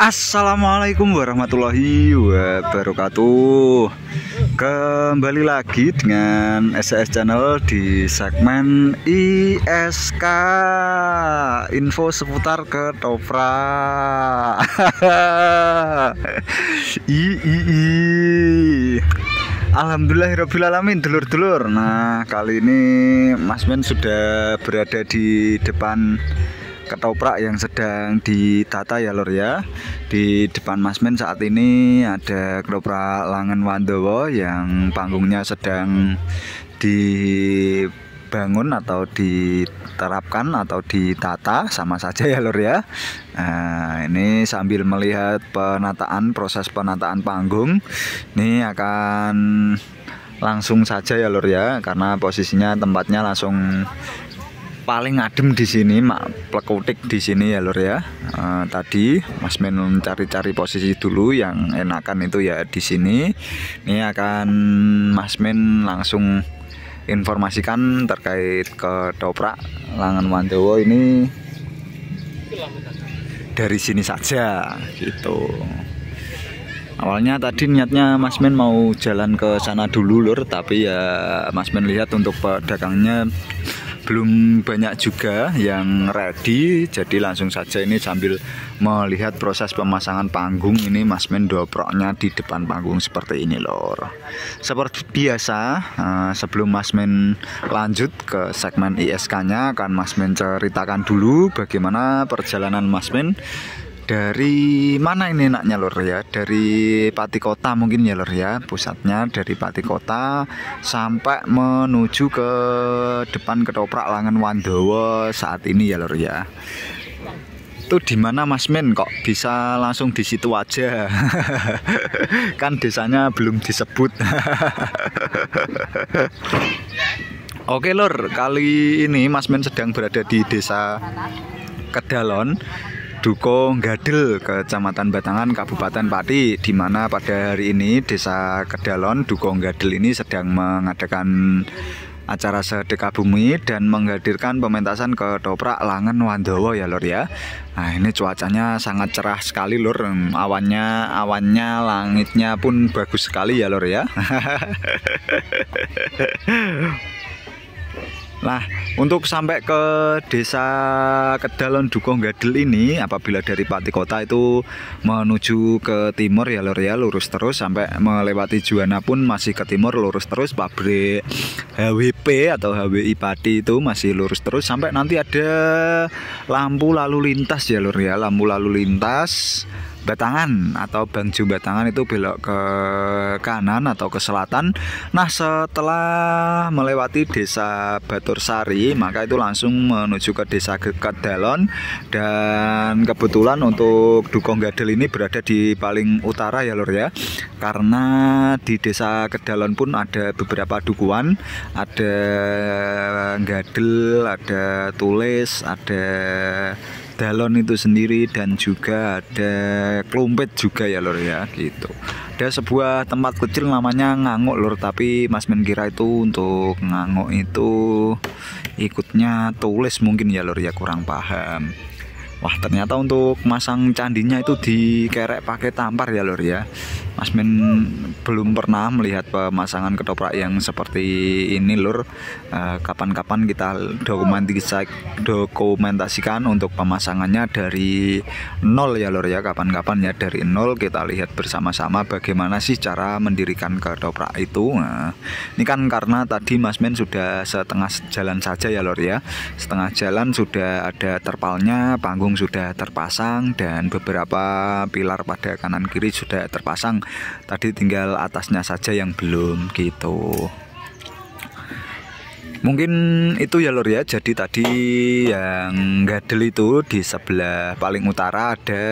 Assalamualaikum warahmatullahi wabarakatuh. Kembali lagi dengan SCS Channel di segmen ISK, info seputar ketoprak. Alhamdulillahirrabbilalamin, dulur-dulur. Nah, kali ini Mas Men sudah berada di depan ketoprak yang sedang ditata ya lur ya. Di depan Mas Men saat ini ada ketoprak Langen Wandowo yang panggungnya sedang dibangun atau diterapkan atau ditata, sama saja ya lur ya. Nah, ini sambil melihat proses penataan panggung. Ini akan langsung saja ya lur ya, karena posisinya tempatnya langsung paling adem di sini, plekutik di sini ya lur ya. Tadi Mas Men cari-cari posisi dulu yang enakan itu ya di sini. Ini akan Mas Men langsung informasikan terkait ketoprak Langen Wandowo ini dari sini saja gitu. Awalnya tadi niatnya Mas Men mau jalan ke sana dulu lur, tapi ya Mas Men lihat untuk pedagangnya belum banyak juga yang ready, jadi langsung saja ini sambil melihat proses pemasangan panggung ini Mas Men dobroknya di depan panggung seperti ini lor. Seperti biasa, sebelum Mas Men lanjut ke segmen ISK-nya, akan Mas Men ceritakan dulu bagaimana perjalanan Mas Men dari mana ini enaknya lur ya, dari Pati Kota mungkin ya lur ya, pusatnya dari Pati Kota sampai menuju ke depan ketoprak Langen Wandowo saat ini ya lur ya. Itu di mana Mas Men kok bisa langsung di situ aja? Kan desanya belum disebut. Oke lur, kali ini Mas Men sedang berada di Desa Kedalon, Duko Gadel, Kecamatan Batangan, Kabupaten Pati, di mana pada hari ini Desa Kedalon, Duko Gadel ini sedang mengadakan acara sedekah bumi dan menghadirkan pementasan ketoprak Langen Wandowo ya lur ya. Nah, ini cuacanya sangat cerah sekali lur, awannya langitnya pun bagus sekali ya lur ya. Nah, untuk sampai ke Desa Kedalon Duko Gadel ini, apabila dari Pati Kota itu menuju ke timur ya lur ya, lurus terus sampai melewati Juwana pun masih ke timur, lurus terus. Pabrik HWP atau HWI Pati itu masih lurus terus sampai nanti ada lampu lalu lintas ya lur ya, lampu lalu lintas Batangan atau Bangju Batangan itu belok ke kanan atau ke selatan. Nah, setelah melewati Desa Batursari, maka itu langsung menuju ke Desa Kedalon. Dan kebetulan untuk Duko Gadel ini berada di paling utara ya lur ya, karena di Desa Kedalon pun ada beberapa dukuhan, ada Gadel, ada Tulis, ada Dalon itu sendiri, dan juga ada Klumpit juga ya lur ya gitu. Ada sebuah tempat kecil namanya Nganguk lur, tapi Mas Men kira itu untuk Nganguk itu ikutnya Tulis mungkin ya lur ya, kurang paham. Wah, ternyata untuk masang candinya itu dikerek pakai tampar ya lur ya. Mas Men belum pernah melihat pemasangan ketoprak yang seperti ini lur. Kapan-kapan kita dokumentasikan untuk pemasangannya dari nol ya lur ya. Kapan-kapan ya dari nol kita lihat bersama-sama bagaimana sih cara mendirikan ketoprak itu. Nah, ini kan karena tadi Mas Men sudah setengah jalan saja ya lur ya. Setengah jalan sudah ada terpalnya, panggung sudah terpasang, dan beberapa pilar pada kanan kiri sudah terpasang. Tadi tinggal atasnya saja yang belum gitu. Mungkin itu ya lur ya. Jadi tadi yang Gadel itu di sebelah paling utara, ada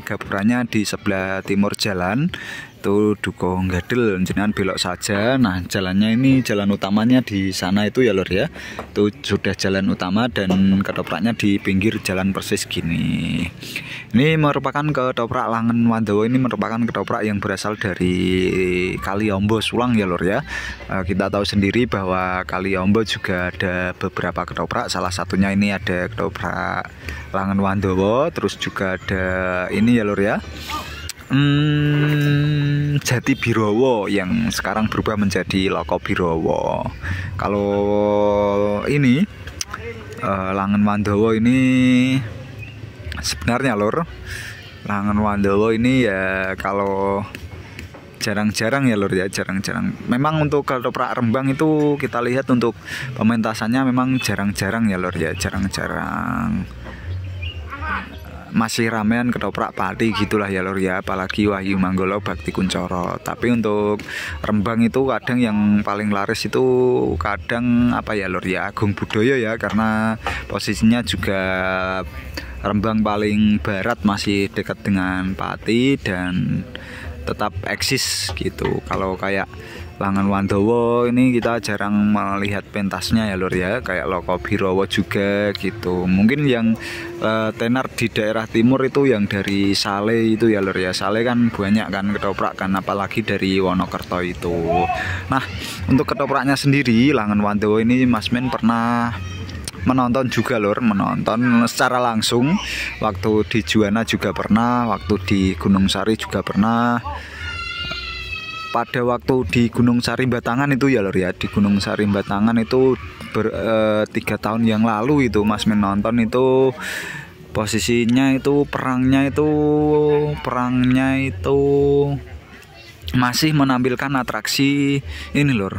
gaburannya di sebelah timur jalan. itu Duko Gadel, jenengan belok saja. Nah, jalannya ini jalan utamanya di sana itu ya lur ya. Itu sudah jalan utama dan ketopraknya di pinggir jalan persis gini. Ini merupakan ketoprak Langen Wandowo, ini merupakan ketoprak yang berasal dari Kali Ombo Sulang ya lur ya. Kita tahu sendiri bahwa Kali Ombo juga ada beberapa ketoprak, salah satunya ini ada ketoprak Langen Wandowo, terus juga ada ini ya lur ya, Jati Birowo yang sekarang berubah menjadi Loko Birowo. Kalau ini Langen Wandowo ini sebenarnya lur, Langen Wandowo ini ya kalau jarang-jarang ya lur ya, jarang-jarang. Memang untuk ketoprak Rembang itu kita lihat untuk pementasannya memang jarang-jarang ya lur ya, jarang-jarang. Masih ramean ketoprak Pati gitulah ya lur ya, apalagi Wahyu Manggolo Bakti Kuncoro. Tapi untuk Rembang itu kadang yang paling laris itu kadang apa ya lur ya, Agung Budoyo ya, karena posisinya juga Rembang paling barat, masih dekat dengan Pati dan tetap eksis gitu. Kalau kayak Langen Wandowo ini kita jarang melihat pentasnya ya lur ya, kayak Loko Birowo juga gitu. Mungkin yang tenar di daerah timur itu yang dari Sale itu ya lur ya, Sale kan banyak kan ketoprak kan, apalagi dari Wonokerto itu. Nah, untuk ketopraknya sendiri Langen Wandowo ini Mas Men pernah menonton juga lur, menonton secara langsung waktu di Juwana juga pernah, waktu di Gunung Sari juga pernah. Pada waktu di Gunung Sari Batangan itu ya lur ya, di Gunung Sari Batangan itu 3 tahun yang lalu itu Mas Men nonton itu posisinya itu perangnya itu masih menampilkan atraksi ini lur,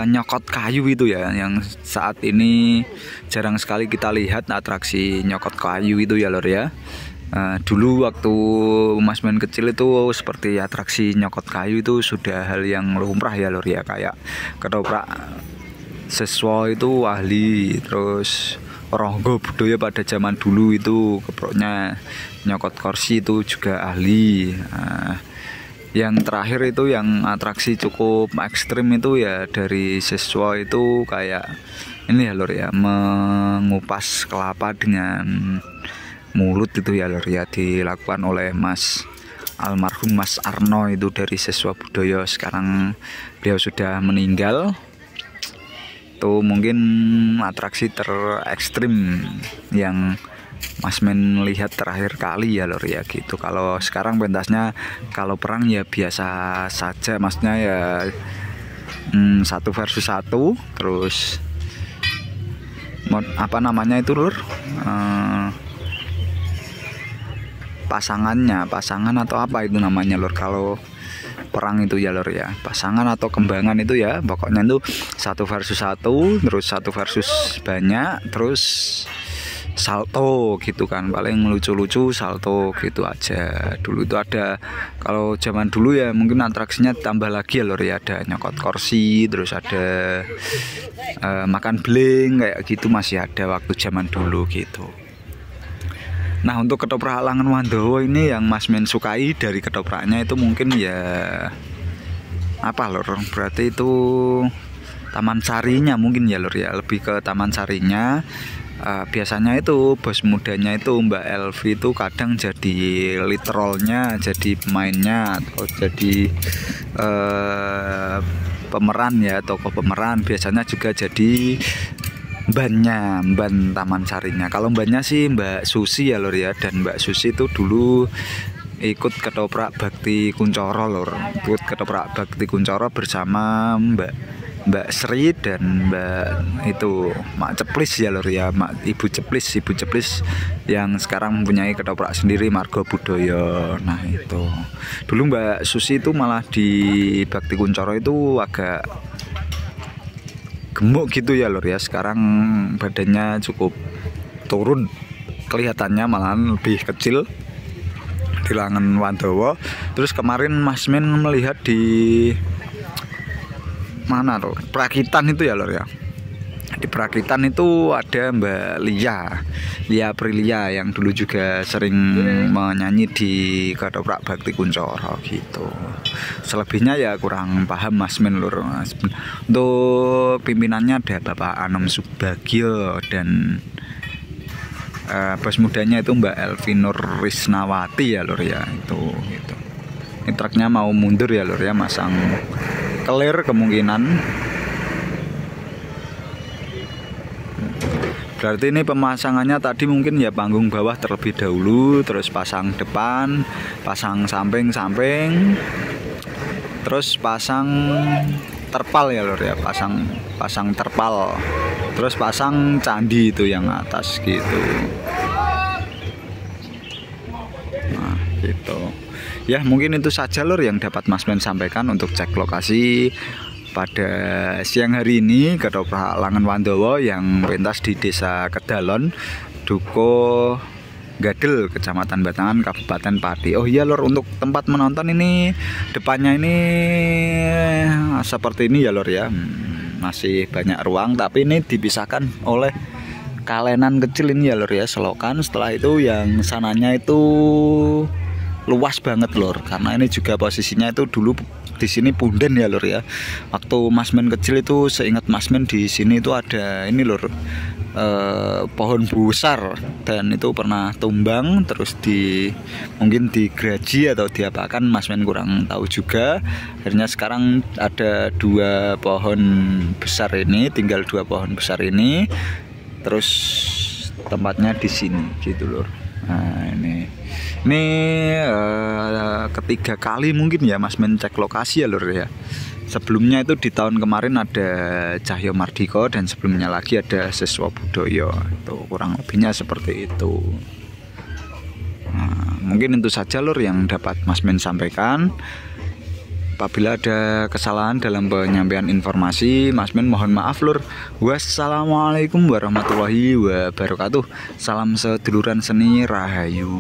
nyokot kayu itu ya, yang saat ini jarang sekali kita lihat atraksi nyokot kayu itu ya lur ya. Dulu waktu Mas Men kecil itu seperti atraksi nyokot kayu itu sudah hal yang lumrah ya lur ya, kayak ketoprak Seswo itu ahli, terus Ronggo Budoyo pada zaman dulu itu keproknya nyokot kursi itu juga ahli. Yang terakhir itu yang atraksi cukup ekstrim itu ya dari Seswo itu kayak ini ya lur ya, mengupas kelapa dengan mulut itu ya lur ya, dilakukan oleh almarhum Mas Arno itu dari Seswo Budoyo. Sekarang beliau sudah meninggal. Itu mungkin atraksi terekstrim yang Mas Men lihat terakhir kali ya lur ya gitu. Kalau sekarang pentasnya kalau perang ya biasa saja, maksudnya ya 1 versus 1, terus apa namanya itu lur, pasangan atau apa itu namanya lur kalau perang itu ya lur ya, pasangan atau kembangan itu ya, pokoknya itu 1 versus 1, terus 1 versus banyak, terus salto gitu kan, paling lucu-lucu salto gitu aja. Dulu itu ada, kalau zaman dulu ya mungkin atraksinya tambah lagi ya lur ya, ada nyokot kursi, terus ada makan beling kayak gitu, masih ada waktu zaman dulu gitu. Nah, untuk ketoprak Langen Wandowo ini yang Mas Men sukai dari ketopraknya itu mungkin ya apa lur, berarti itu Taman Sarinya mungkin ya lur ya, lebih ke Taman Sarinya. Biasanya itu bos mudanya itu Mbak Elvi itu kadang jadi lead role-nya, jadi pemainnya atau jadi pemeran ya, tokoh pemeran. Biasanya juga jadi ban Taman Sarinya. Kalau bannya sih Mbak Susi ya lur ya, dan Mbak Susi itu dulu ikut ketoprak Bakti Kuncoro lur, ikut ketoprak Bakti Kuncoro bersama Mbak Sri dan Mbak itu Mak Ceplis ya lur ya, Ibu Ceplis yang sekarang mempunyai ketoprak sendiri Margo Budoyo. Nah itu dulu Mbak Susi itu malah di Bakti Kuncoro itu agak gemuk gitu ya lur ya, sekarang badannya cukup turun, kelihatannya malahan lebih kecil di Langen Wandowo. Terus kemarin Mas Men melihat di mana tuh, Prakitan itu ya lur ya, Di Perakitan itu ada Mbak Lia Aprilia yang dulu juga sering menyanyi di Ketoprak Bakti Kuncoro gitu. Selebihnya ya kurang paham Mas Men lur. Untuk pimpinannya ada Bapak Anom Subagio dan bos mudanya itu Mbak Elvinur Risnawati ya lur ya itu gitu. Ini truknya mau mundur ya lur ya, masang clear kemungkinan. Berarti ini pemasangannya tadi mungkin ya panggung bawah terlebih dahulu, terus pasang depan, pasang samping-samping, terus pasang terpal ya lor ya, pasang terpal, terus pasang candi itu yang atas gitu. Nah gitu ya, mungkin itu saja lor yang dapat Mas Men sampaikan untuk cek lokasi pada siang hari ini Ketoprak Langen Wandowo yang pentas di Desa Kedalon, Duko Gadel, Kecamatan Batangan, Kabupaten Pati. Oh iya lor, untuk tempat menonton ini depannya ini seperti ini ya lor ya, masih banyak ruang, tapi ini dipisahkan oleh kalenan kecil ini ya lor ya, selokan. Setelah itu yang sananya itu luas banget lor, karena ini juga posisinya itu dulu di sini punden ya lor ya. Waktu Mas Men kecil itu seingat Mas Men di sini itu ada ini lor, pohon besar, dan itu pernah tumbang terus mungkin digraji atau diapakan, Mas Men kurang tahu juga. Akhirnya sekarang ada 2 pohon besar ini, tinggal 2 pohon besar ini, terus tempatnya di sini gitu lor. Nah ini ketiga kali mungkin ya Mas Men cek lokasi ya lur ya. Sebelumnya itu di tahun kemarin ada Cahyo Mardiko, dan sebelumnya lagi ada Siswa Budoyo. Itu kurang lebihnya seperti itu. Nah, mungkin itu saja lur yang dapat Mas Men sampaikan. Apabila ada kesalahan dalam penyampaian informasi, Mas Men mohon maaf lur. Wassalamualaikum warahmatullahi wabarakatuh. Salam seduluran seni rahayu.